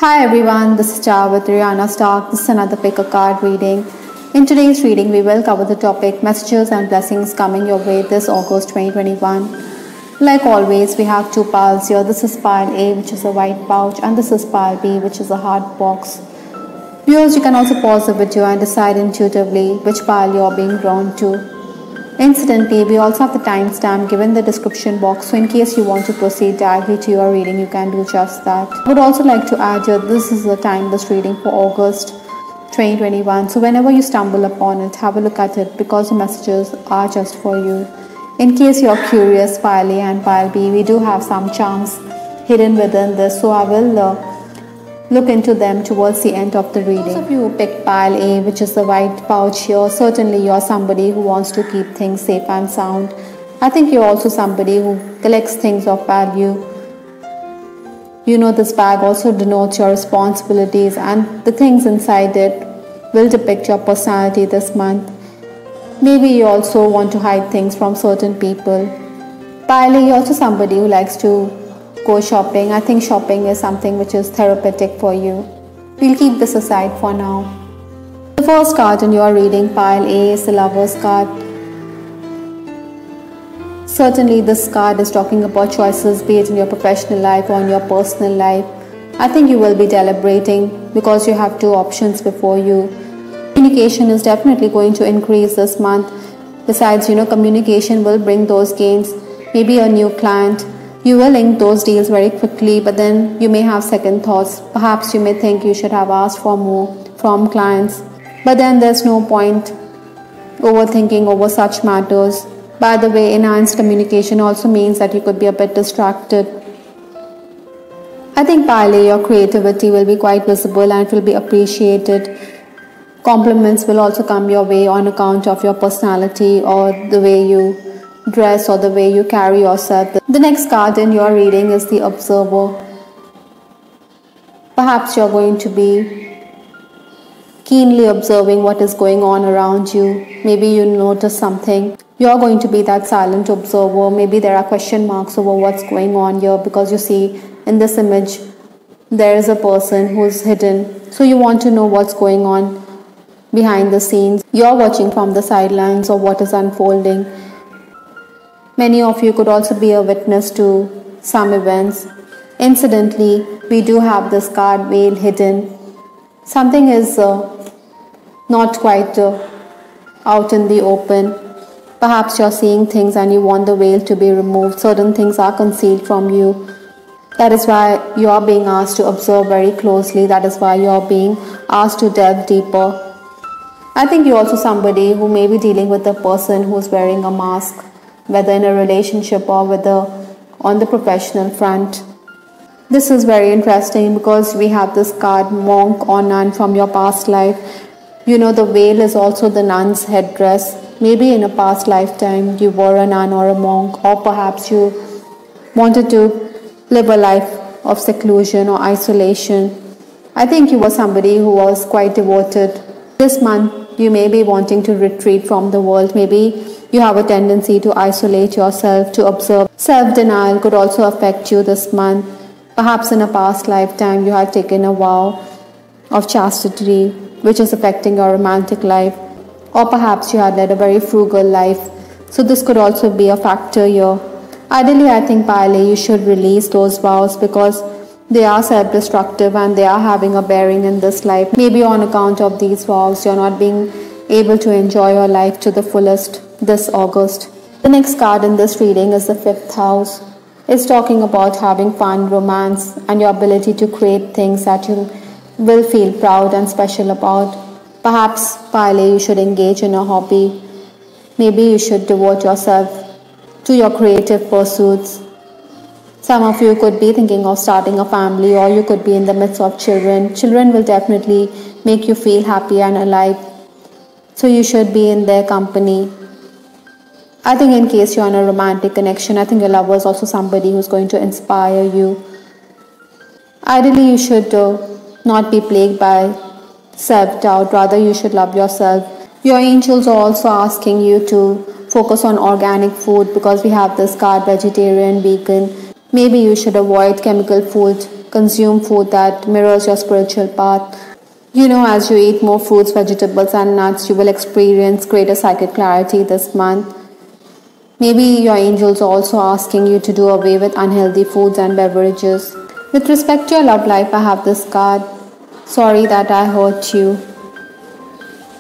Hi everyone, this is Char with Rihanna Stark. This is another pick a card reading. In today's reading, we will cover the topic messages and blessings coming your way this August 2021. Like always, we have two piles here. This is pile A, which is a white pouch, and this is pile B, which is a hard box. Viewers, you can also pause the video and decide intuitively which pile you're being drawn to. Incidentally, we also have the timestamp given in the description box, so in case you want to proceed directly to your reading, you can do just that. I would also like to add here, this is the timeless reading for August 2021, so whenever you stumble upon it, have a look at it because the messages are just for you. In case you're curious, pile A and pile B, we do have some charms hidden within this, so I will look into them towards the end of the reading. Those of you who picked pile A, which is the white pouch here, certainly you're somebody who wants to keep things safe and sound. I think you're also somebody who collects things of value. You know, this bag also denotes your responsibilities, and the things inside it will depict your personality this month. Maybe you also want to hide things from certain people. Pile A, you're also somebody who likes to go shopping. I think shopping is something which is therapeutic for you. We'll keep this aside for now. The first card in your reading, pile A, is the Lover's card. Certainly this card is talking about choices, be it in your professional life or in your personal life. I think you will be deliberating because you have two options before you. Communication is definitely going to increase this month. Besides, communication will bring those gains. Maybe a new client. You will link those deals very quickly, but then you may have second thoughts. Perhaps you may think you should have asked for more from clients. But then there's no point overthinking over such matters. By the way, enhanced communication also means that you could be a bit distracted. I think pile A, your creativity will be quite visible and it will be appreciated. Compliments will also come your way on account of your personality or the way you dress or the way you carry yourself. The next card in your reading is the Observer. Perhaps you're going to be keenly observing what is going on around you. Maybe you notice something. You're going to be that silent observer. Maybe there are question marks over what's going on here because you see in this image there is a person who's hidden. So you want to know what's going on behind the scenes. You're watching from the sidelines of what is unfolding. Many of you could also be a witness to some events. Incidentally, we do have this card, Veil Hidden. Something is not quite out in the open. Perhaps you're seeing things and you want the veil to be removed. Certain things are concealed from you. That is why you are being asked to observe very closely. That is why you are being asked to delve deeper. I think you're also somebody who may be dealing with a person who's wearing a mask, whether in a relationship or whether on the professional front. This is very interesting because we have this card, Monk or Nun from your past life. The veil is also the nun's headdress. Maybe in a past lifetime you were a nun or a monk, or perhaps you wanted to live a life of seclusion or isolation. I think you were somebody who was quite devoted. This month you may be wanting to retreat from the world. Maybe you have a tendency to isolate yourself, to observe. Self-denial could also affect you this month. Perhaps in a past lifetime you had taken a vow of chastity, which is affecting your romantic life. Or perhaps you had led a very frugal life. So this could also be a factor here. Ideally, I think pile A, you should release those vows because they are self-destructive and they are having a bearing in this life. Maybe on account of these vows, you're not being able to enjoy your life to the fullest this August. The next card in this reading is the 5th house. It's talking about having fun, romance, and your ability to create things that you will feel proud and special about. Perhaps, pile A, you should engage in a hobby. Maybe you should devote yourself to your creative pursuits. Some of you could be thinking of starting a family, or you could be in the midst of children. Children will definitely make you feel happy and alive. So you should be in their company. I think in case you're in a romantic connection, I think your lover is also somebody who's going to inspire you. Ideally, you should not be plagued by self-doubt. Rather, you should love yourself. Your angels are also asking you to focus on organic food because we have this card, vegetarian, vegan. Maybe you should avoid chemical food consume food that mirrors your spiritual path. As you eat more fruits, vegetables, and nuts, you will experience greater psychic clarity this month. Maybe your angels are also asking you to do away with unhealthy foods and beverages. With respect to your love life, I have this card. Sorry that I hurt you.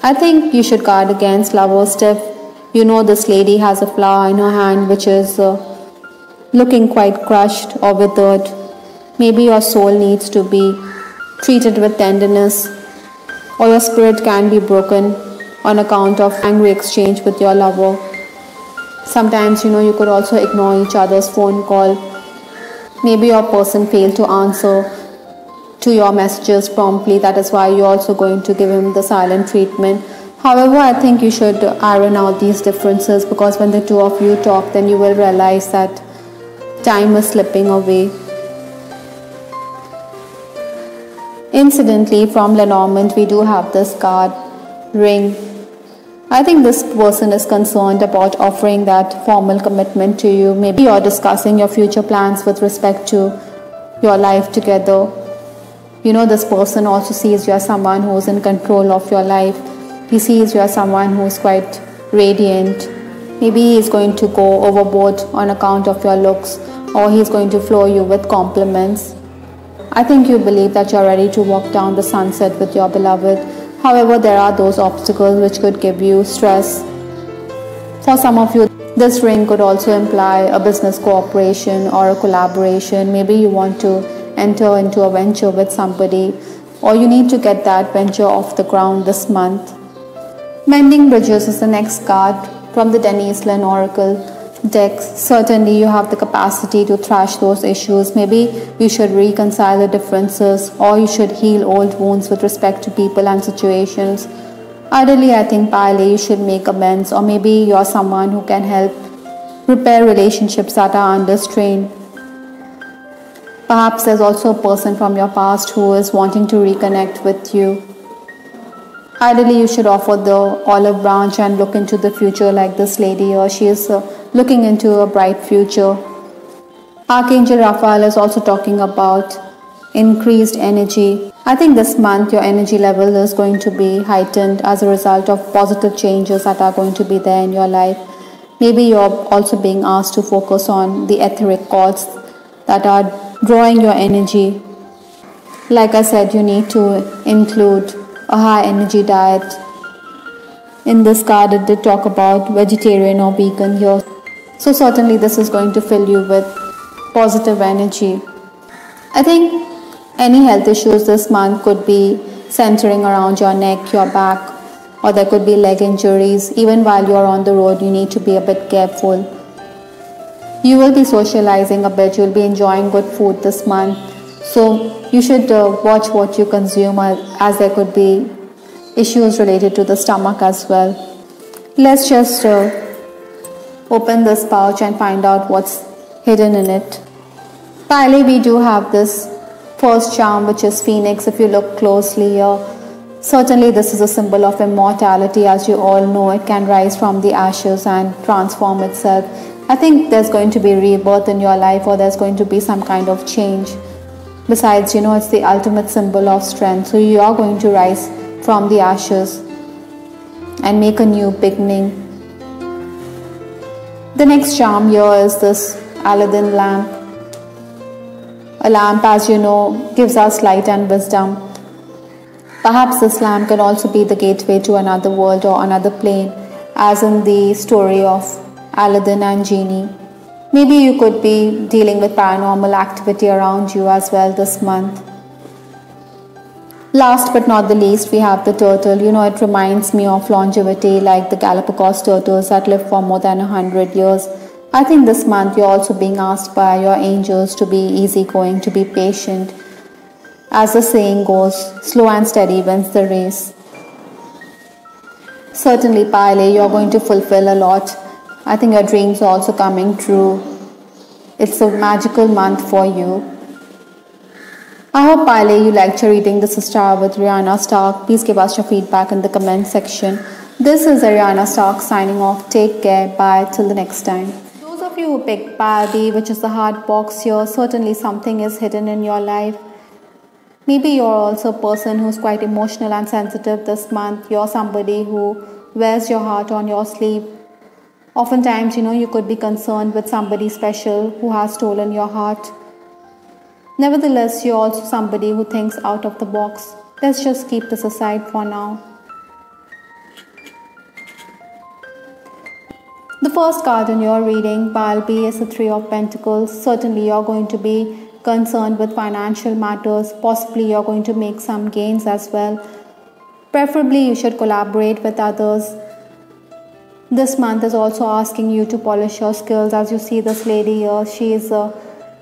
I think you should guard against lovers if this lady has a flower in her hand which is looking quite crushed or withered. Maybe your soul needs to be treated with tenderness, or your spirit can be broken on account of angry exchange with your lover. Sometimes you could also ignore each other's phone call. Maybe your person failed to answer to your messages promptly. That is why you're also going to give him the silent treatment. However, I think you should iron out these differences, because when the two of you talk, then you will realize that time is slipping away. Incidentally, from Lenormand, we do have this card, ring. I think this person is concerned about offering that formal commitment to you. Maybe you're discussing your future plans with respect to your life together. This person also sees you as someone who is in control of your life. He sees you as someone who is quite radiant. Maybe he is going to go overboard on account of your looks, or he is going to floor you with compliments. I think you believe that you're ready to walk down the sunset with your beloved. However, there are those obstacles which could give you stress. For some of you, this ring could also imply a business cooperation or a collaboration. Maybe you want to enter into a venture with somebody, or you need to get that venture off the ground this month. Mending Bridges is the next card from the Denise Linn Oracle deck. Certainly you have the capacity to thrash those issues. Maybe you should reconcile the differences, or you should heal old wounds with respect to people and situations. Ideally, I think Pile, you should make amends, or maybe you're someone who can help repair relationships that are under strain. Perhaps there's also a person from your past who is wanting to reconnect with you. Ideally, you should offer the olive branch and look into the future like this lady, or she is looking into a bright future. Archangel Raphael is also talking about increased energy. I think this month your energy level is going to be heightened as a result of positive changes that are going to be there in your life. Maybe you're also being asked to focus on the etheric chords that are drawing your energy. Like I said, you need to include a high energy diet. In this card, it did talk about vegetarian or vegan here. So certainly this is going to fill you with positive energy. I think any health issues this month could be centering around your neck, your back, or there could be leg injuries. Even while you're on the road, you need to be a bit careful. You will be socializing a bit, you'll be enjoying good food this month. So you should watch what you consume, as there could be issues related to the stomach as well. Let's just open this pouch and find out what's hidden in it. Finally, we do have this first charm, which is Phoenix. If you look closely here, certainly this is a symbol of immortality. As you all know, it can rise from the ashes and transform itself. I think there's going to be rebirth in your life, or there's going to be some kind of change. Besides, it's the ultimate symbol of strength. So you are going to rise from the ashes and make a new beginning. The next charm here is this Aladdin lamp. A lamp, as you know, gives us light and wisdom. Perhaps this lamp can also be the gateway to another world or another plane, as in the story of Aladdin and Genie. Maybe you could be dealing with paranormal activity around you as well this month. Last but not the least, we have the turtle. It reminds me of longevity, like the Galapagos turtles that live for more than 100 years. I think this month you're also being asked by your angels to be easygoing, to be patient. As the saying goes, slow and steady wins the race. Certainly, Pile, you're going to fulfill a lot. I think your dreams are also coming true. It's a magical month for you. I hope, Pile, you liked your reading. This is Tara with Rihanna Stark. Please give us your feedback in the comment section. This is Ariana Stark signing off. Take care. Bye. Till the next time. Those of of you who picked pile B, which is the hard box here, certainly something is hidden in your life. Maybe you're also a person who's quite emotional and sensitive this month. You're somebody who wears your heart on your sleeve. Oftentimes, you could be concerned with somebody special who has stolen your heart. Nevertheless, you're also somebody who thinks out of the box. Let's just keep this aside for now. The first card in your reading, pile B, is the Three of Pentacles. Certainly, you're going to be concerned with financial matters. Possibly, you're going to make some gains as well. Preferably, you should collaborate with others. This month is also asking you to polish your skills. As you see this lady here, she is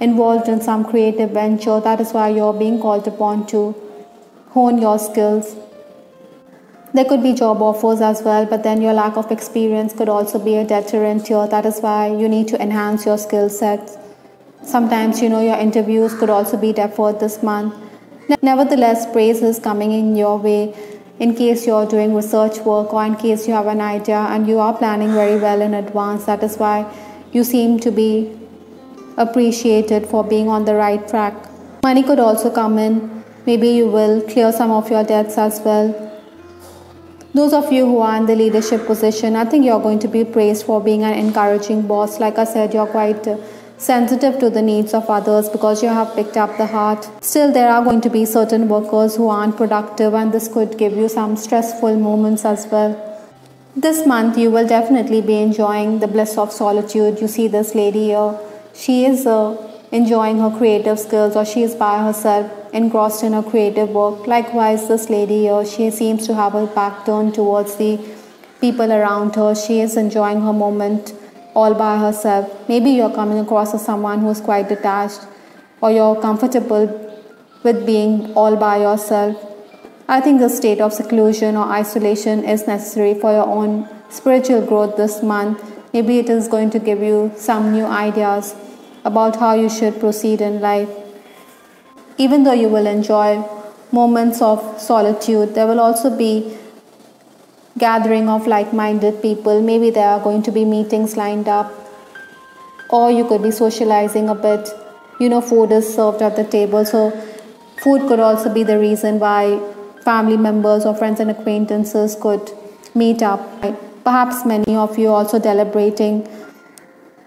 involved in some creative venture. That is why you're being called upon to hone your skills. There could be job offers as well, but then your lack of experience could also be a deterrent here. That is why you need to enhance your skill sets. Sometimes, your interviews could also be deferred this month. Nevertheless, praise is coming in your way in case you're doing research work or in case you have an idea and you are planning very well in advance. That is why you seem to be appreciated for being on the right track. Money could also come in. Maybe you will clear some of your debts as well. Those of you who are in the leadership position, I think you're going to be praised for being an encouraging boss. Like I said, you're quite sensitive to the needs of others because you have picked up the heart. Still, there are going to be certain workers who aren't productive, and this could give you some stressful moments as well. This month, you will definitely be enjoying the bliss of solitude. You see this lady here. She is enjoying her creative skills, or she is by herself, engrossed in her creative work. Likewise, this lady here, she seems to have her back turned towards the people around her. She is enjoying her moment all by herself. Maybe you're coming across as someone who's quite detached, or you're comfortable with being all by yourself. I think the state of seclusion or isolation is necessary for your own spiritual growth this month. Maybe it is going to give you some new ideas about how you should proceed in life. Even though you will enjoy moments of solitude, there will also be gathering of like-minded people. Maybe there are going to be meetings lined up, or you could be socializing a bit. Food is served at the table, so food could also be the reason why family members or friends and acquaintances could meet up. Perhaps many of you also deliberating.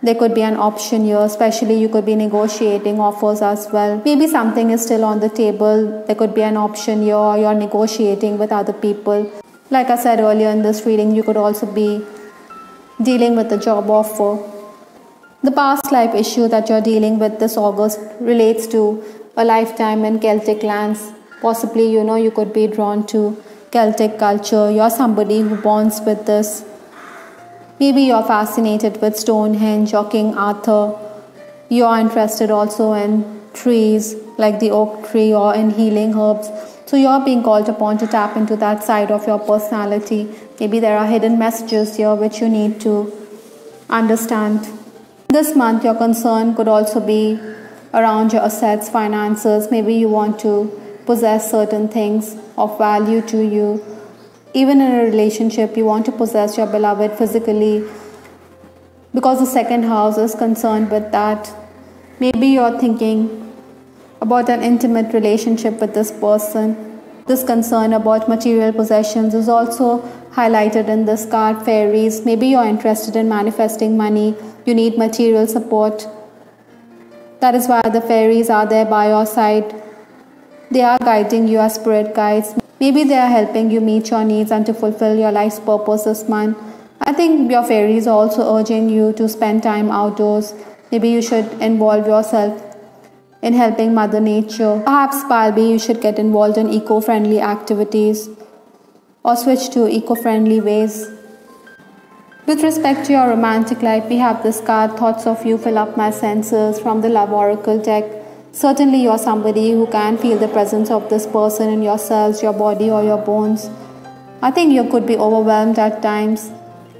There could be an option here, especially you could be negotiating offers as well. Maybe something is still on the table. There could be an option here, or you're negotiating with other people. Like I said earlier in this reading, you could also be dealing with a job offer. The past life issue that you're dealing with this August relates to a lifetime in Celtic lands. Possibly, you could be drawn to Celtic culture. You're somebody who bonds with this. Maybe you're fascinated with Stonehenge or King Arthur. You're interested also in trees like the oak tree or in healing herbs. So you're being called upon to tap into that side of your personality. Maybe there are hidden messages here which you need to understand. This month, your concern could also be around your assets, finances. Maybe you want to possess certain things of value to you. Even in a relationship, you want to possess your beloved physically because the second house is concerned with that. Maybe you're thinking about an intimate relationship with this person. This concern about material possessions is also highlighted in this card, fairies. Maybe you're interested in manifesting money. You need material support. That is why the fairies are there by your side. They are guiding you as spirit guides. Maybe they are helping you meet your needs and to fulfill your life's purpose this month. I think your fairies are also urging you to spend time outdoors. Maybe you should involve yourself in helping Mother Nature. Perhaps, pile B, you should get involved in eco-friendly activities or switch to eco-friendly ways. With respect to your romantic life, we have this card, Thoughts of You Fill Up My Senses, from the Love Oracle deck. Certainly, you're somebody who can feel the presence of this person in your cells, your body, or your bones. I think you could be overwhelmed at times.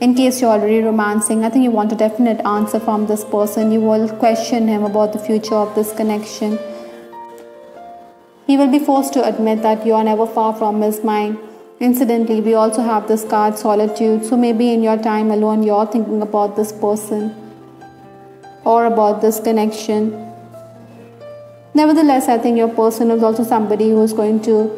In case you're already romancing, I think you want a definite answer from this person. You will question him about the future of this connection. He will be forced to admit that you are never far from his mind. Incidentally, we also have this card, Solitude. So maybe in your time alone, you're thinking about this person. or about this connection. Nevertheless, I think your person is also somebody who is going to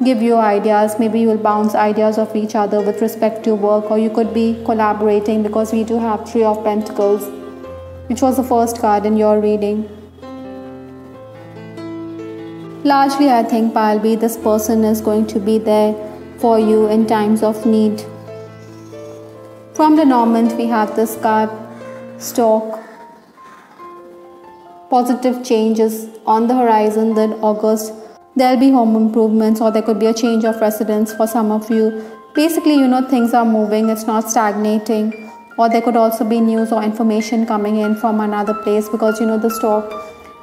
give you ideas. Maybe you will bounce ideas of each other with respect to work, or you could be collaborating, because we do have Three of Pentacles, which was the first card in your reading. Largely, I think, Pile B, this person is going to be there for you in times of need. From the Normand, we have this card, Stork. Positive changes on the horizon that August. There will be home improvements, or there could be a change of residence for some of you. Basically, things are moving, it's not stagnating. Or there could also be news or information coming in from another place, because the Stork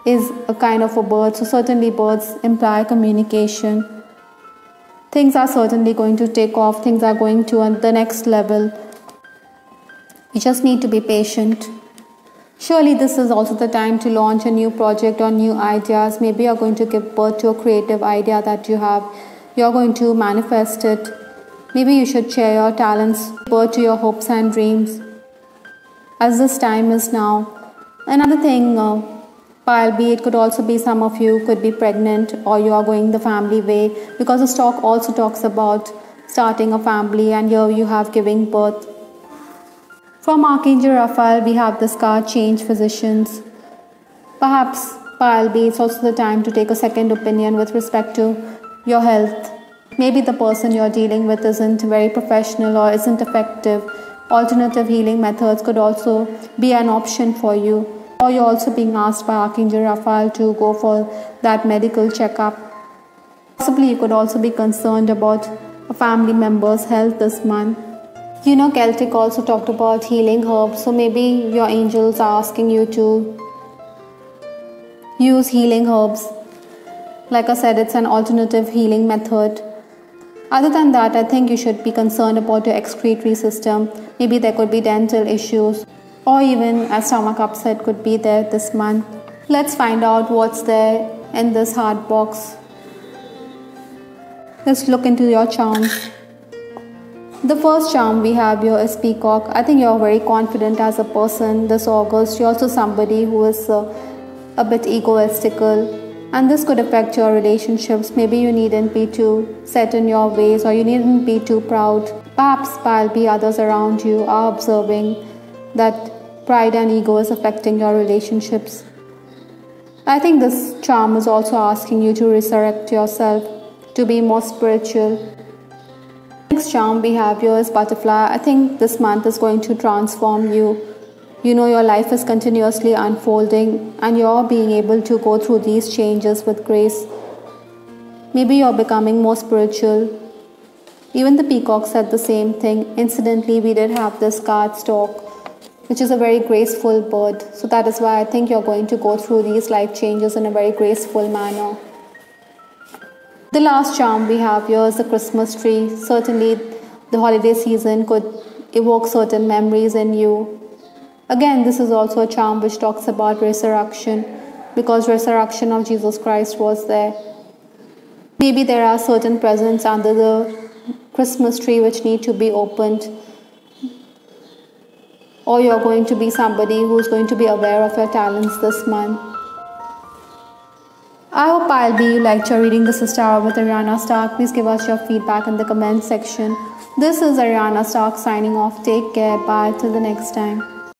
is a kind of a bird. So certainly birds imply communication. Things are certainly going to take off. Things are going to the next level. You just need to be patient. Surely this is also the time to launch a new project or new ideas. Maybe you're going to give birth to a creative idea that you have. You're going to manifest it. Maybe you should share your talents, birth to your hopes and dreams, as this time is now. Another thing, Pile B, it could also be some of you could be pregnant, or you are going the family way, because the Stork also talks about starting a family, and here you have giving birth. From Archangel Raphael, we have this card, Change Physicians. Perhaps, Pile B, it's also the time to take a second opinion with respect to your health. Maybe the person you're dealing with isn't very professional or isn't effective. Alternative healing methods could also be an option for you. Or you're also being asked by Archangel Raphael to go for that medical checkup. Possibly you could also be concerned about a family member's health this month. Celtic also talked about healing herbs, so maybe your angels are asking you to use healing herbs. Like I said, it's an alternative healing method. Other than that, I think you should be concerned about your excretory system. Maybe there could be dental issues, or even a stomach upset could be there this month. Let's find out what's there in this heart box. Let's look into your charms. The first charm we have here is Peacock. I think you're very confident as a person this August. You're also somebody who is a bit egoistical, and this could affect your relationships. Maybe you needn't be too set in your ways, or you needn't be too proud. Perhaps Pile B, others around you are observing that pride and ego is affecting your relationships. I think this charm is also asking you to resurrect yourself, to be more spiritual. Next charm we have here is Butterfly. I think this month is going to transform you. Your life is continuously unfolding, and you're being able to go through these changes with grace. Maybe you're becoming more spiritual. Even the Peacock said the same thing. Incidentally, we did have this card, Stork, which is a very graceful bird. So that is why I think you're going to go through these life changes in a very graceful manner. The last charm we have here is the Christmas tree. Certainly, the holiday season could evoke certain memories in you. Again, this is also a charm which talks about resurrection, because resurrection of Jesus Christ was there. Maybe there are certain presents under the Christmas tree which need to be opened. Or you're going to be somebody who's going to be aware of your talents this month. I hope Pile B, you liked your reading. This is Tarot with Ariana Stark. Please give us your feedback in the comment section. This is Ariana Stark signing off. Take care. Bye. Till the next time.